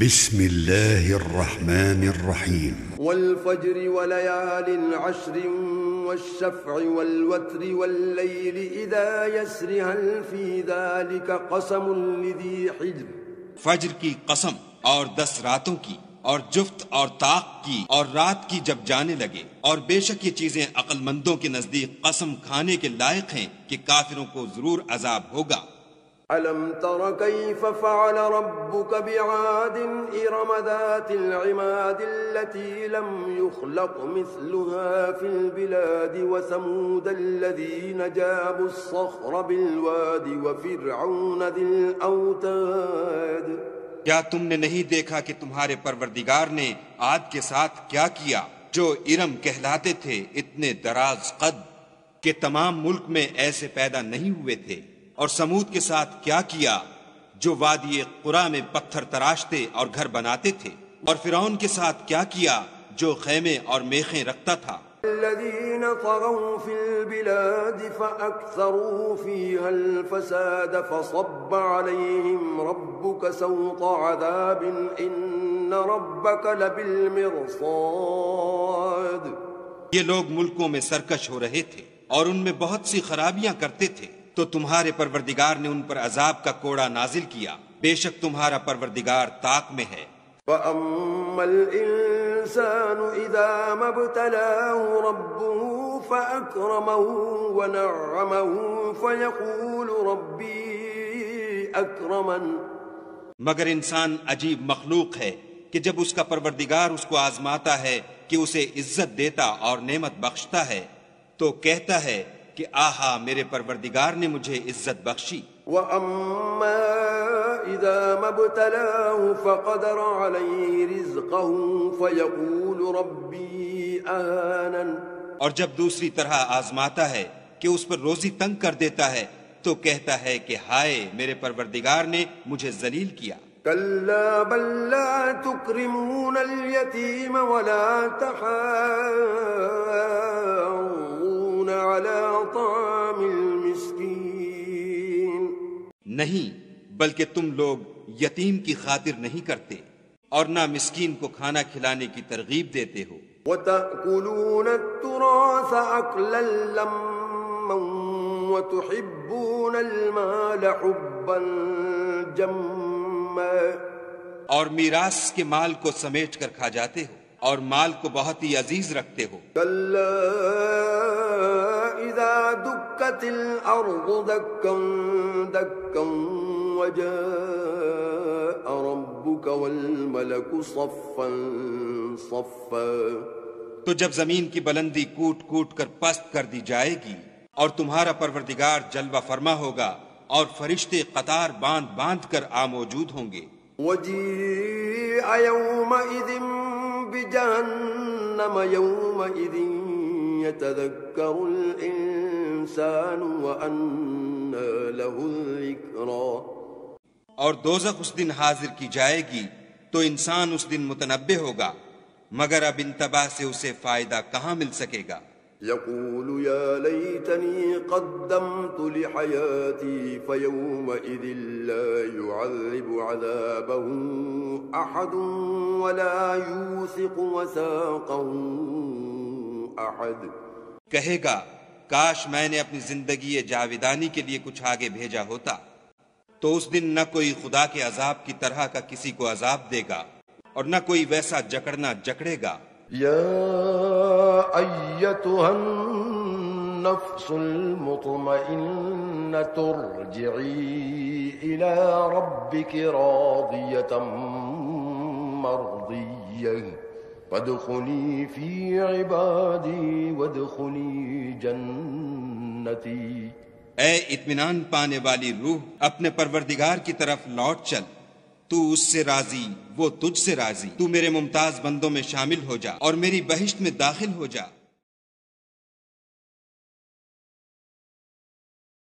بسم الله الرحمن الرحيم والفجر وليال عشر والشفع والوتر والليل إذا يسر هل في ذلك قسم لذي حجر فجر کی قسم اور 10 راتوں کی اور جفت اور طاق کی اور رات کی جب جانے لگے، اور بے شک یہ چیزیں عقل مندوں کے نزدیک قسم کھانے کے لائق ہیں کہ کافروں کو ضرور عذاب ہوگا۔ ألم تر كيف فعل ربك بعاد إرم ذات العماد التي لم يخلق مثلها في البلاد وثمود الذين جابوا الصخر بالواد وفرعون ذي الأوتاد۔ کیا تم نے نہیں دیکھا کہ تمہارے پروردگار نے عاد کے ساتھ کیا کیا جو ارم کہلاتے تھے، اتنے دراز قد کہ تمام ملک میں ایسے پیدا نہیں ہوئے تھے، اور سمود کے ساتھ کیا کیا جو وادی قرا میں پتھر تراشتے اور گھر بناتے تھے، اور فرعون کے ساتھ کیا کیا جو خیمے اور میخیں رکھتا تھا۔ الذين طغوا في البلاد فأكثروا فيها الفساد فصب عليهم ربك سوط عذاب إن ربك لبالمرصاد۔ یہ لوگ ملکوں میں سرکش ہو رہے تھے اور ان میں بہت سی خرابیاں کرتے تھے، تو تمہارے پروردگار نے ان پر عذاب کا کوڑا نازل کیا، بے شک تمہارا پروردگار طاق میں ہے۔ فَأَمَّا الْإِنسَانُ إِذَا مَا ابْتَلَاهُ رَبُّهُ فَأَكْرَمَهُ وَنَعَّمَهُ فَيَقُولُ رَبِّي أَكْرَمَنِ۔ مگر انسان عجیب مخلوق ہے کہ جب اس کا پروردگار اس کو آزماتا ہے کہ اسے عزت دیتا اور نعمت بخشتا ہے تو کہتا ہے کہ آہا میرے پروردگار نے مجھے عزت بخشی۔ وَأَمَّا إِذَا مَا ابْتَلَاهُ فَقَدَرَ عَلَيْهِ رِزْقَهُ فَيَقُولُ رَبِّي أَهَانَنِ۔ اور جب دوسری طرح آزماتا ہے کہ اس پر روزی تنگ کر دیتا ہے تو کہتا ہے کہ ہائے میرے پروردگار نے مجھے ذلیل کیا۔ كَلَّا بَل لَّا تُكْرِمُونَ الْيَتِيمَ وَلَا تَحَاضُّونَ عَلَى طَعَامِ الْمِسْكِينِ۔ نہیں، بلکہ تم لوگ یتیم کی خاطر نہیں کرتے اور نہ مسکین کو کھانا کھلانے کی ترغیب دیتے ہو۔ وَتَأْكُلُونَ التُّرَاثَ أَكْلًا لَمًّا وَتُحِبُّونَ الْمَالَ حُبًّا جَمًّا۔ اور میراث کے مال کو سمیٹ کر کھا جاتے ہو اور مال کو بہت ہی عزیز رکھتے ہو۔ كَلَّا إِذَا دُكَّتِ الْأَرْضُ دَكًّا دَكًّا وَجَاءَ رَبُّكَ وَالْمَلَكُ صَفًّا صَفًّا۔ تو جب زمین کی بلندی کوٹ کوٹ کر پست کر دی جائے گی اور تمہارا پروردگار جلوہ فرما ہوگا اور فرشتے قطار باندھ باندھ کر موجود ہوں گے۔ وَجِيءَ يَوْمَئِذٍ بِجَهَنَّمَ يَوْمَئِذٍ يَتَذَكَّرُ الْإِنسَانُ وَأَنَّىٰ لَهُ الذِّكْرَىٰ۔ اور دوزخ اس دن حاضر کی جائے گی تو انسان اس دن متنبہ ہوگا، مگر اب انتباہ سے اسے فائدہ کہاں مل سکے گا۔ يقول يا ليتني قدمت لحياتي فيومئذ لا يعذب عذابه أحد ولا يوثق وثاقه أحد۔ کہے گا کاش میں نے اپنی زندگی جاودانی کے لیے کچھ آگے بھیجا ہوتا، تو اس دن نہ کوئی خدا کے عذاب کی طرح کا کسی کو عذاب دے گا اور نہ کوئی ویسا جکڑنا جکڑے گا۔ یا ایتها النفس المطمئنة ارجعی الى ربک راضیة مرضیة فادخلی فی عبادی وادخلی جنتی۔ اے اطمینان پانے والی روح، اپنے پروردگار کی طرف لوٹ چل، تو اس سے راضی وہ تجھ سے راضی، تو میرے ممتاز بندوں میں شامل ہو جا اور میری بہشت میں داخل ہو جا۔